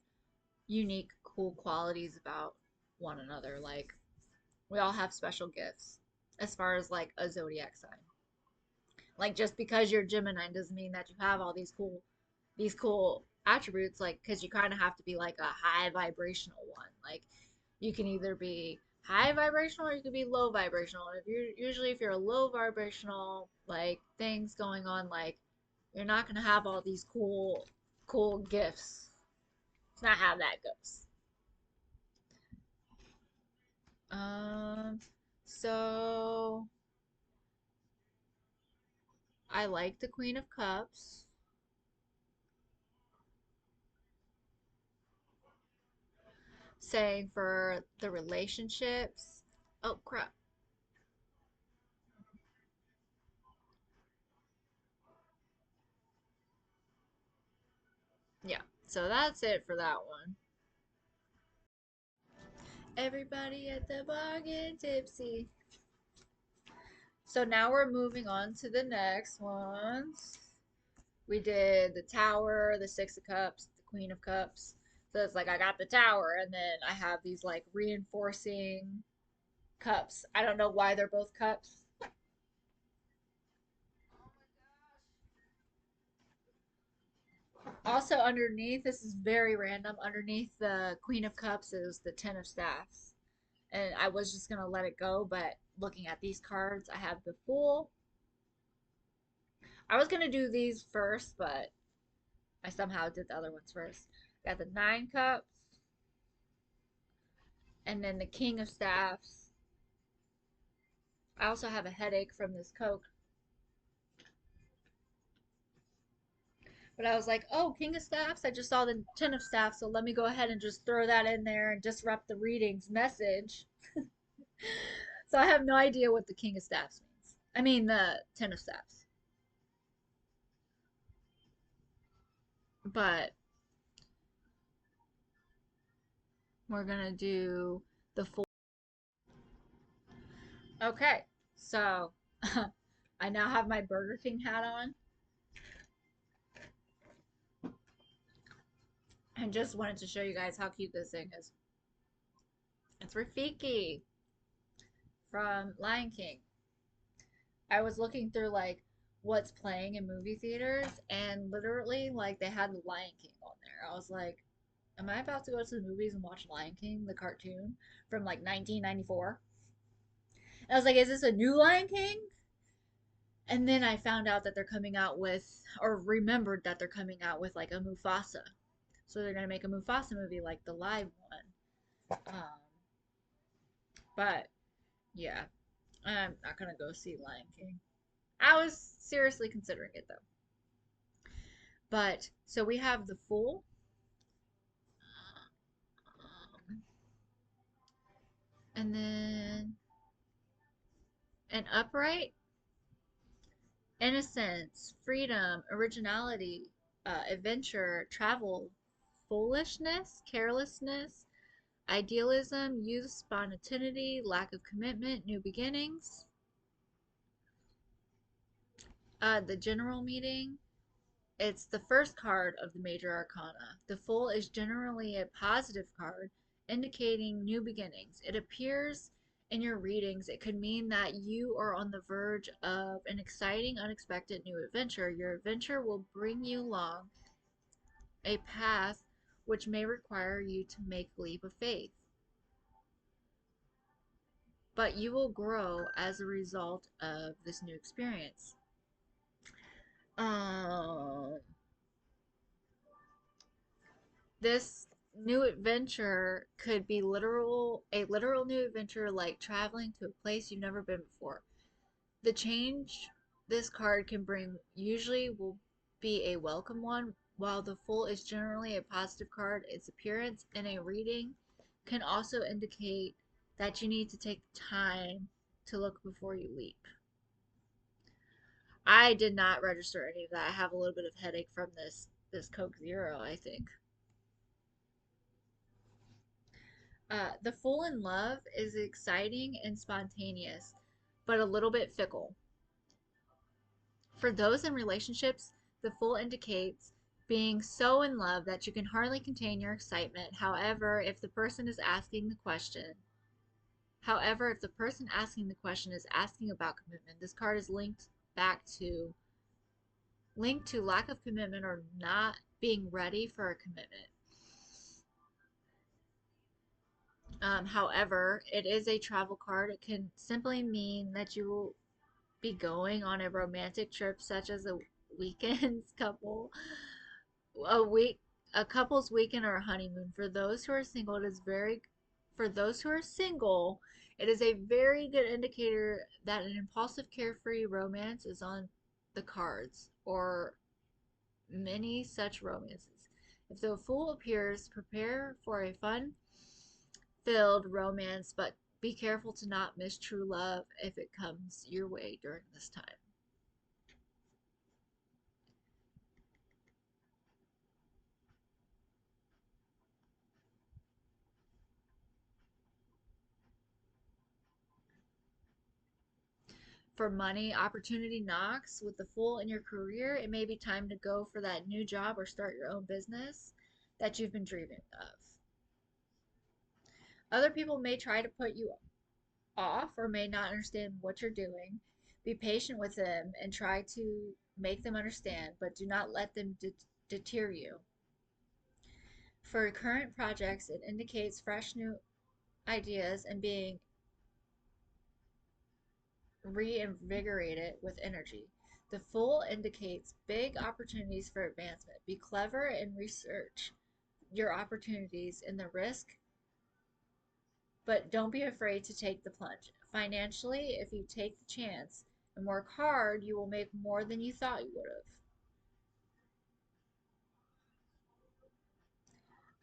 unique, cool qualities about one another. Like we all have special gifts as far as like a zodiac sign. Like just because you're Gemini doesn't mean that you have all these cool attributes. Like because you kind of have to be like a high vibrational one. Like you can either be high vibrational or you can be low vibrational. If you're usually if you're a low vibrational like things going on, like you're not gonna have all these cool gifts. It's not how that goes. Um, so I like the Queen of Cups, saying for the relationships. Oh crap. Yeah. So that's it for that one. Everybody at the bar getting tipsy. So now we're moving on to the next ones. We did the Tower, the Six of Cups, the Queen of Cups. So it's like I got the Tower, and then I have these like reinforcing cups. I don't know why they're both cups. Also, underneath, this is very random. Underneath the Queen of Cups is the Ten of Staffs. And I was just going to let it go, but looking at these cards, I have the Fool. I was going to do these first, but I somehow did the other ones first. Got the Nine Cups, and then the King of Staffs. I also have a headache from this Coke. But I was like, oh, King of Staffs. I just saw the Ten of Staffs, so let me go ahead and just throw that in there and disrupt the reading's message. So I have no idea what the King of Staffs means. I mean, the Ten of Staffs. But we're going to do the full. Okay, so I now have my Burger King hat on and just wanted to show you guys how cute this thing is. It's Rafiki from Lion King. I was looking through like what's playing in movie theaters and literally like they had the Lion King on there. I was like, am I about to go to the movies and watch Lion King, the cartoon from like 1994? And I was like, is this a new Lion King? And then I found out that they're coming out with, or remembered that they're coming out with like a Mufasa. So they're gonna make a Mufasa movie like the live one. But yeah, I'm not gonna go see Lion King. I was seriously considering it though. But so we have the Fool, and then an Upright, innocence, freedom, originality. adventure, travel, foolishness, carelessness, idealism, youth, spontaneity, lack of commitment, new beginnings. The general meeting, it's the first card of the major arcana. The Fool is generally a positive card, indicating new beginnings. It appears in your readings. It could mean that you are on the verge of an exciting, unexpected new adventure. Your adventure will bring you along a path which may require you to make a leap of faith. But you will grow as a result of this new experience. Um, this new adventure could be a literal new adventure like traveling to a place you've never been before. The change this card can bring usually will be a welcome one. While the Fool is generally a positive card, its appearance in a reading can also indicate that you need to take time to look before you leap. I did not register any of that. I have a little bit of headache from this Coke Zero, I think. The Fool in love is exciting and spontaneous, but a little bit fickle. For those in relationships, the Fool indicates being so in love that you can hardly contain your excitement. However, if the person asking the question is asking about commitment, this card is linked to lack of commitment or not being ready for a commitment. However, it is a travel card. It can simply mean that you will be going on a romantic trip, such as a weekend's couple, a week, a couple's weekend or a honeymoon. For those who are single, it is a very good indicator that an impulsive, carefree romance is on the cards, or many such romances. If the Fool appears, prepare for a fun filled romance, but be careful to not miss true love if it comes your way during this time. For money, opportunity knocks. With the Fool in your career, it may be time to go for that new job or start your own business that you've been dreaming of. Other people may try to put you off or may not understand what you're doing. Be patient with them and try to make them understand, but do not let them deter you. For current projects, it indicates fresh new ideas and being reinvigorated with energy. The Fool indicates big opportunities for advancement. Be clever and research your opportunities and the risk, but don't be afraid to take the plunge. Financially, if you take the chance and work hard, you will make more than you thought you would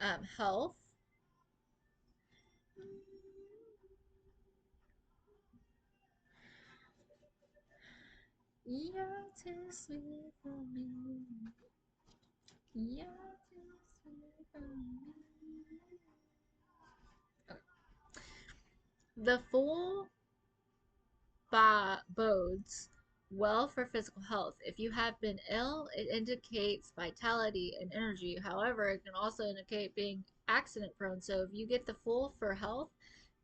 have. Health. You're too sweet for me. You're too sweet for me. Okay. The Fool bodes well for physical health. If you have been ill, it indicates vitality and energy. However, it can also indicate being accident prone. So if you get the Fool for health,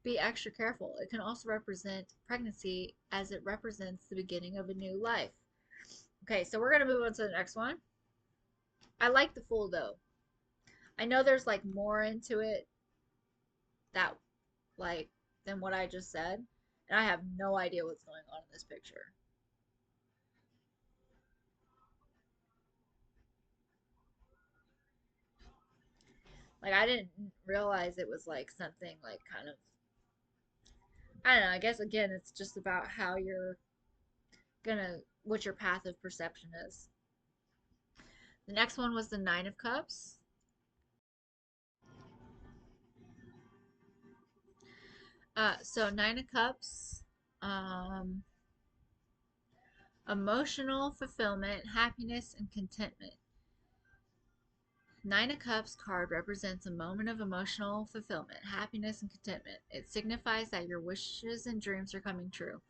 be extra careful. It can also represent pregnancy as it represents the beginning of a new life. Okay, so we're going to move on to the next one. I like the Fool though. I know there's like more into it that like than what I just said, and I have no idea what's going on in this picture. Like I didn't realize it was like something like kind of, I don't know, I guess again it's just about how you're gonna what your path of perception is. The next one was the Nine of Cups. So Nine of Cups, um, emotional fulfillment, happiness, and contentment. Nine of Cups card represents a moment of emotional fulfillment, happiness, and contentment. It signifies that your wishes and dreams are coming true,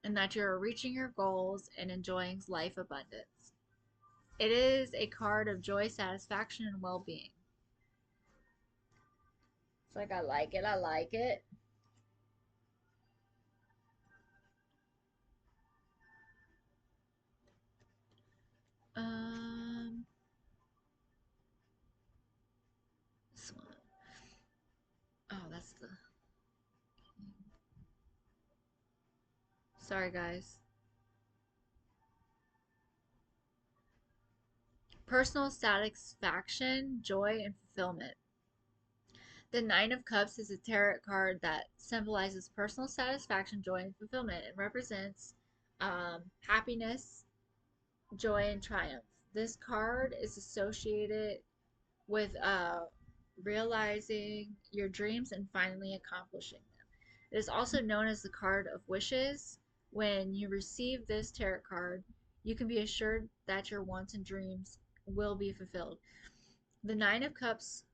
and that you are reaching your goals and enjoying life abundance. It is a card of joy, satisfaction, and well being. It's like, I like it, I like it. Um, this one. Oh, that's the. Sorry, guys. Personal satisfaction, joy, and fulfillment. The Nine of Cups is a tarot card that symbolizes personal satisfaction, joy, and fulfillment. It represents happiness, joy, and triumph. This card is associated with realizing your dreams and finally accomplishing them. It is also known as the card of wishes. When you receive this tarot card, you can be assured that your wants and dreams will be fulfilled. The Nine of Cups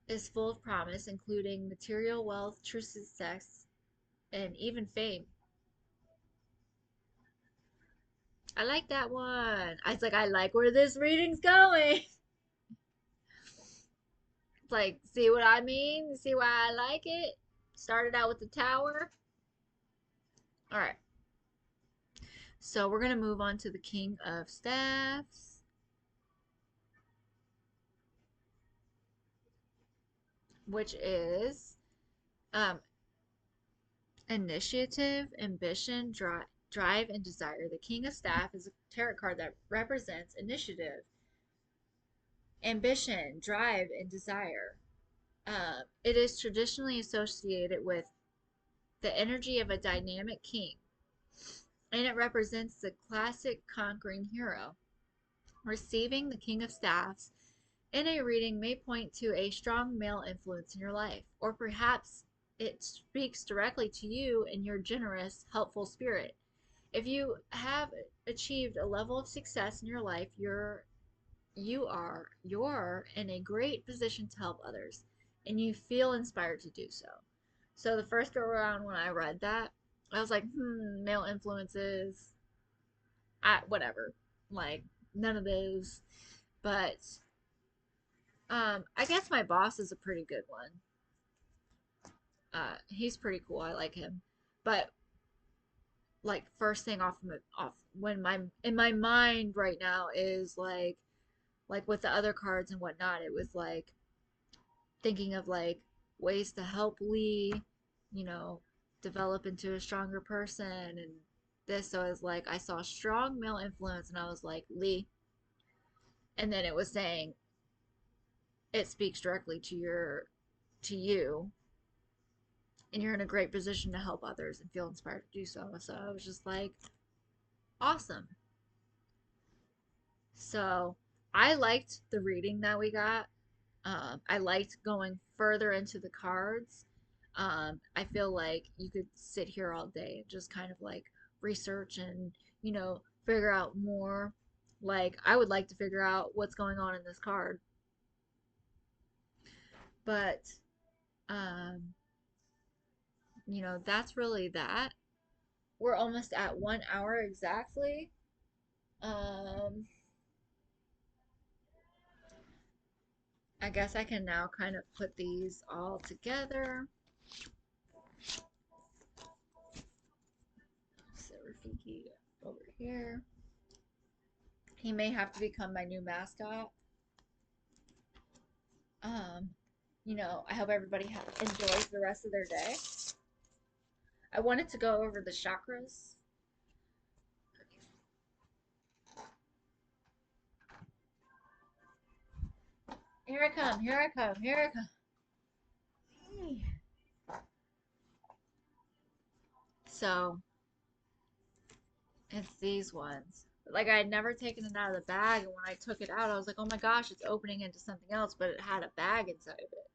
is full of promise, including material wealth, true success, and even fame. I like that one. I was like, I like where this reading's going. It's like, see what I mean? See why I like it? Started out with the tower. All right. So we're going to move on to the King of Staffs, which is um, initiative, ambition, drive, and desire. The King of Staff is a tarot card that represents initiative, ambition, drive, and desire. It is traditionally associated with the energy of a dynamic king, and it represents the classic conquering hero. Receiving the King of Staffs in a reading may point to a strong male influence in your life, or perhaps it speaks directly to you and your generous, helpful spirit. If you have achieved a level of success in your life, you're in a great position to help others, and you feel inspired to do so. So the first go around when I read that, I was like, male influences, whatever, like none of those. But I guess my boss is a pretty good one. He's pretty cool. I like him. But like first thing off when my in my mind right now is like with the other cards and whatnot, it was like thinking of like ways to help Lee, you know, develop into a stronger person and this. So I was like, I saw strong male influence and I was like, Lee. And then it was saying it speaks directly to you and you're in a great position to help others and feel inspired to do so. So I was just like, awesome. So I liked the reading that we got. I liked going further into the cards. I feel like you could sit here all day and just kind of like research and, figure out more. Like, I would like to figure out what's going on in this card. But, um, that's really that. We're almost at 1 hour exactly. Um, I guess I can now kind of put these all together. So Rafiki over here. He may have to become my new mascot. Um, I hope everybody enjoys the rest of their day. I wanted to go over the chakras. Here I come, here I come, here I come. So, it's these ones. Like, I had never taken it out of the bag, and when I took it out, I was like, oh my gosh, it's opening into something else, but it had a bag inside of it.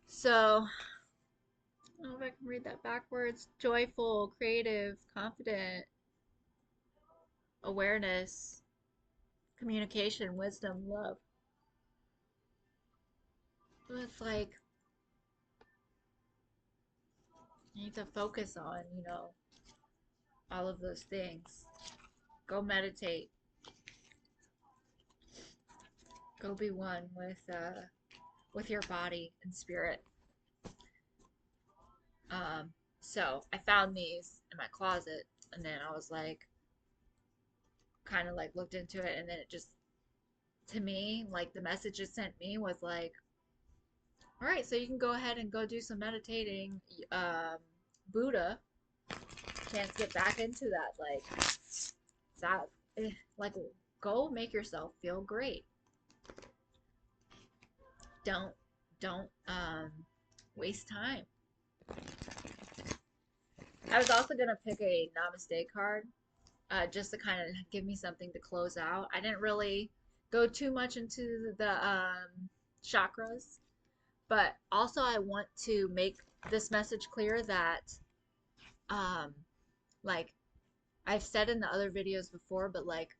So, I don't know if I can read that backwards. Joyful, creative, confident, awareness, communication, wisdom, love. it's like you need to focus on, all of those things. Go meditate. Go be one with your body and spirit. Um, so I found these in my closet, and then I was like, kind of like looked into it, and then it just, to me, like the message it sent me was like, all right, so you can go ahead and go do some meditating. Um, Buddha can't get back into that. Like that, like go make yourself feel great. Don't waste time. I was also gonna pick a Namaste card, just to kind of give me something to close out. I didn't really go too much into the chakras, but also I want to make this message clear that, um, like I've said in the other videos before, but like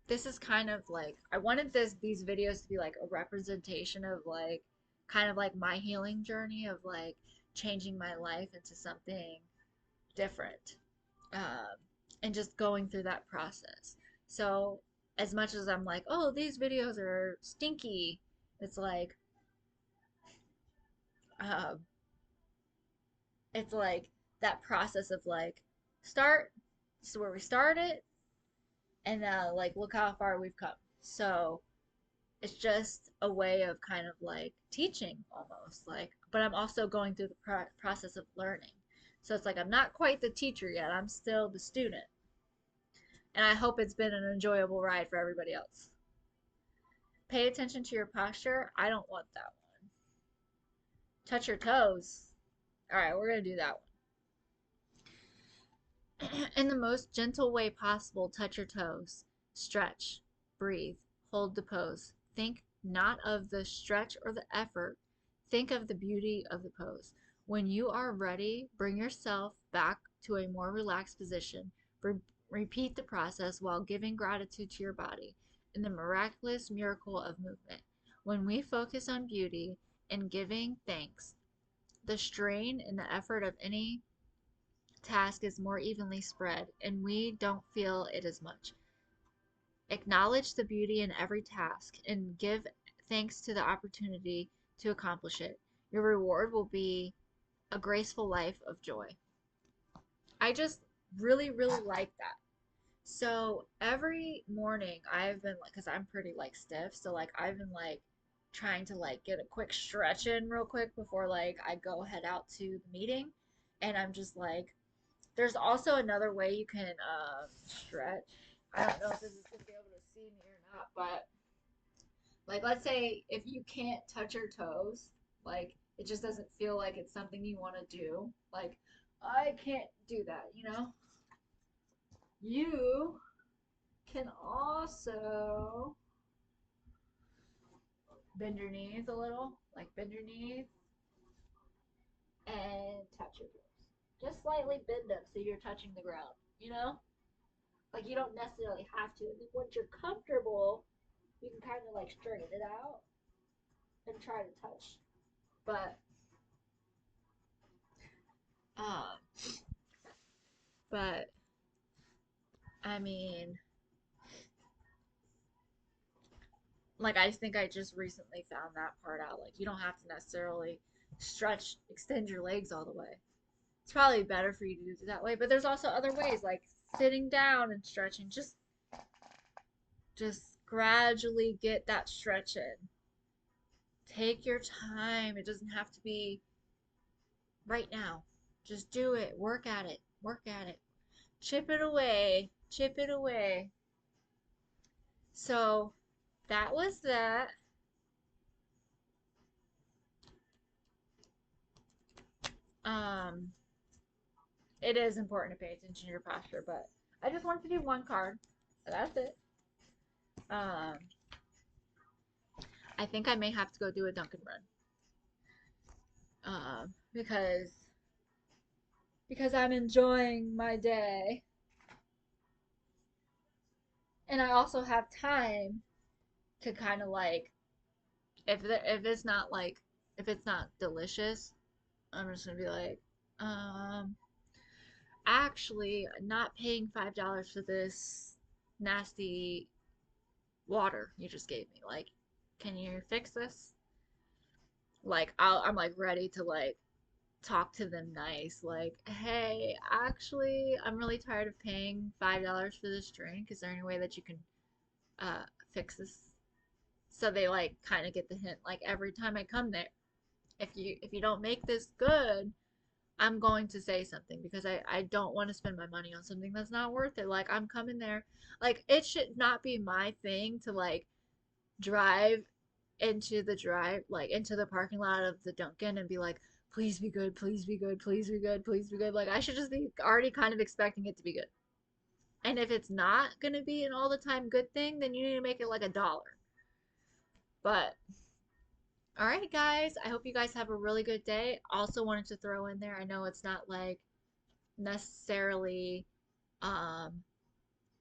this is kind of like I wanted these videos to be like a representation of like kind of like my healing journey of like changing my life into something different, um, and just going through that process. So as much as I'm like, oh, these videos are stinky, it's like, um, it's like that process of like start, this is where we started, and like look how far we've come. So it's just a way of kind of like teaching almost like, but I'm also going through the process of learning. So it's like I'm not quite the teacher yet, I'm still the student, and I hope it's been an enjoyable ride for everybody else. Pay attention to your posture. I don't want that one. Touch your toes. All right, we're going to do that one. In the most gentle way possible, touch your toes. Stretch. Breathe. Hold the pose. Think not of the stretch or the effort. Think of the beauty of the pose. When you are ready, bring yourself back to a more relaxed position. Re- Repeat the process while giving gratitude to your body in the miraculous miracle of movement. When we focus on beauty and giving thanks, the strain and the effort of any task is more evenly spread, and we don't feel it as much. Acknowledge the beauty in every task and give thanks to the opportunity to accomplish it. Your reward will be a graceful life of joy. I just really, really like that. So every morning I've been like, because I'm pretty like stiff, so like I've been like trying to like get a quick stretch in real quick before like I go head out to the meeting. And I'm just like, there's also another way you can stretch. I don't know if this is gonna be able to see me or not, but like let's say if you can't touch your toes, like it just doesn't feel like it's something you want to do. Like I can't do that, You can also bend your knees a little, like bend your knees and touch your toes. Just slightly bend them so you're touching the ground, you know? Like you don't necessarily have to. And then once you're comfortable, you can kind of like straighten it out and try to touch. But um but I mean, like I think I just recently found that part out. Like you don't have to necessarily extend your legs all the way. It's probably better for you to do it that way, but there's also other ways like sitting down and stretching. Just gradually get that stretch in. Take your time. It doesn't have to be right now. Just do it. Work at it. Work at it. Chip it away. Chip it away. So that was that. Um, it is important to pay attention to your posture, but I just wanted to do one card. That's it. Um, I think I may have to go do a Dunkin' run. Because I'm enjoying my day, and I also have time to kind of like if it's not like if it's not delicious, I'm just gonna be like, um, actually, not paying $5 for this nasty water you just gave me. Like, can you fix this? Like, I'm like ready to like talk to them nice. Like, hey, actually, I'm really tired of paying $5 for this drink. Is there any way that you can uh fix this? So they like kind of get the hint. Like every time I come there, if you don't make this good, I'm going to say something because I don't want to spend my money on something that's not worth it. Like I'm coming there, like it should not be my thing to like drive into the parking lot of the Dunkin' and be like, please be good, please be good, please be good, please be good. Like I should just be already kind of expecting it to be good. And if it's not gonna be an all the time good thing, then you need to make it like $1. But all right, guys, I hope you guys have a really good day. Also wanted to throw in there, I know it's not like necessarily um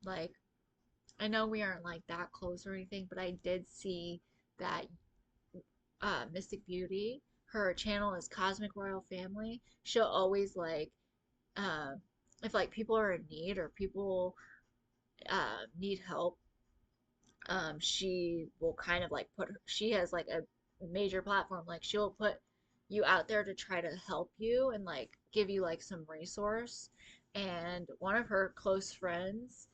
like I know we aren't like that close or anything, but I did see that Mystic Beauty, her channel is Cosmic Royal Family. She'll always like um if like people are in need or people need help, she will kind of like she has like a major platform, like she'll put you out there to try to help you and like give you like some resource. And one of her close friends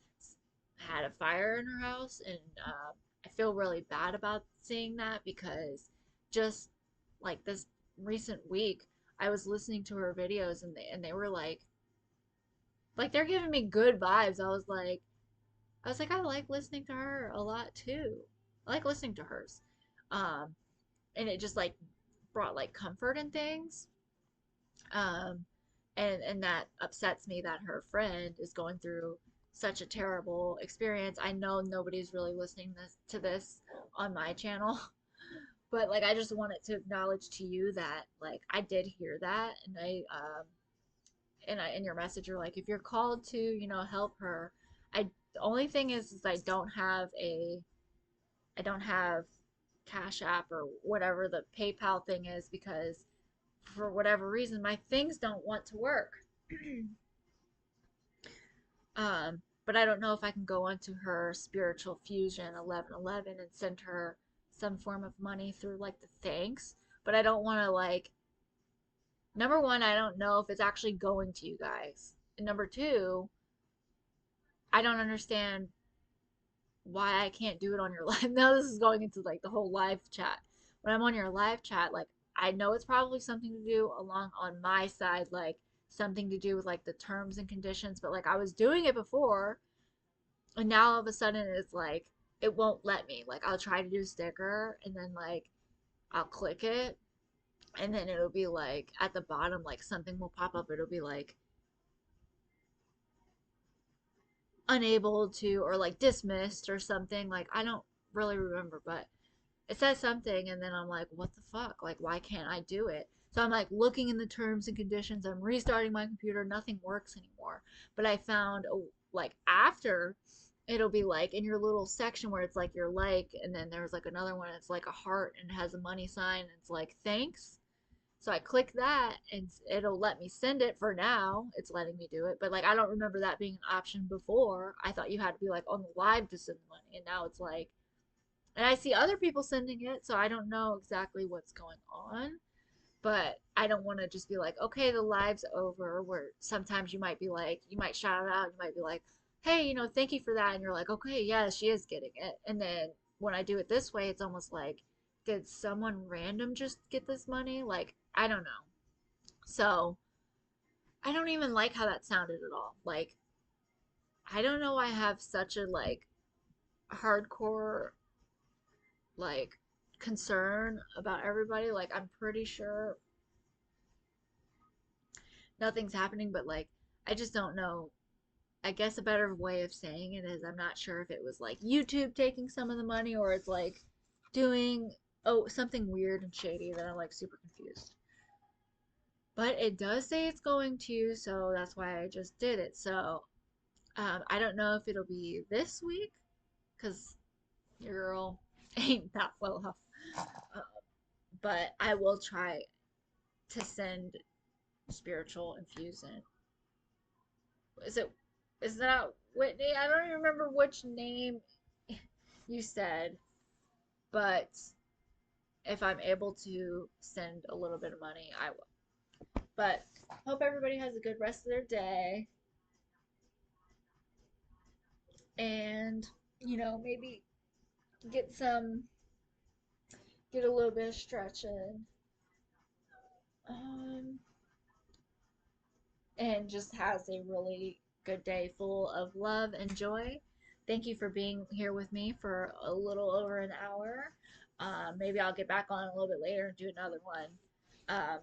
had a fire in her house, and I feel really bad about seeing that because just like this recent week I was listening to her videos, and they were like they're giving me good vibes. I was like, I like listening to her a lot too. I like listening to hers. Um, and it just like brought like comfort and things. Um, and that upsets me that her friend is going through such a terrible experience. I know nobody's really listening to this on my channel, but like I just wanted to acknowledge to you that like I did hear that, and I in your message you're like, if you're called to help her, I the only thing is I don't have Cash App or whatever the PayPal thing is because for whatever reason my things don't want to work. But I don't know if I can go onto her Spiritual Fusion 1111 and send her some form of money through like the thanks. But I don't want to like number one, I don't know if it's actually going to you guys. And number two, I don't understand why I can't do it on your live. Now this is going into like the whole live chat. When I'm on your live chat, like I know it's probably something to do along on my side, like something to do with like the terms and conditions, but like I was doing it before, and now all of a sudden it's like it won't let me. Like I'll try to do sticker, and then like I'll click it, and then it'll be like at the bottom like something will pop up. It'll be like unable to, or like dismissed or something. Like I don't really remember, but it says something, and then I'm like, what the fuck? Like, why can't I do it? So I'm like looking in the terms and conditions. I'm restarting my computer. Nothing works anymore. But I found like after it'll be like in your little section where it's like your like, and then there's like another one. It's like a heart and it has a money sign. And it's like thanks. So I click that and it'll let me send it for now. It's letting me do it. But like I don't remember that being an option before. I thought you had to be like on the live to send the money. And now it's like and I see other people sending it, so I don't know exactly what's going on. But I don't want to just be like, okay, the live's over. Where sometimes you might be like, you might shout it out, you might be like, hey, thank you for that. And you're like, okay, yeah, she is getting it. And then when I do it this way, it's almost like, did someone random just get this money? Like, I don't know. So I don't even like how that sounded at all. Like, I don't know why I have such a like hardcore like concern about everybody. Like I'm pretty sure nothing's happening, but like I just don't know. I guess a better way of saying it is I'm not sure if it was like YouTube taking some of the money or it's like doing something weird and shady that I'm like super confused. But it does say it's going to, so that's why I just did it. So I don't know if it'll be this week because your girl ain't that well off. Uh, but I will try to send spiritual infusion. Is it? Is that Whitney? I don't even remember which name you said, but if I'm able to send a little bit of money, I will. But hope everybody has a good rest of their day, and maybe get some get a little bit of stretching. Um, and just has a really good day full of love and joy. Thank you for being here with me for a little over an hour. Maybe I'll get back on a little bit later and do another one. Um,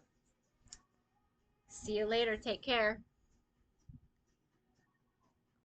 See you later. Take care.